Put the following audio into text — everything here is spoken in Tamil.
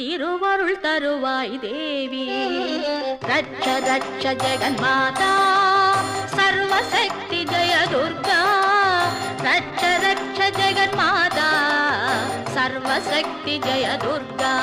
திருவருள் தருவாய் தேவி. ரட்ச ரட்ச ஜெகன்மாதா சர்வசக்தி ஜெய துர்கா. ரட்ச ரட்ச ஜெகன்மாதா சர்வசக்தி ஜெய துர்கா.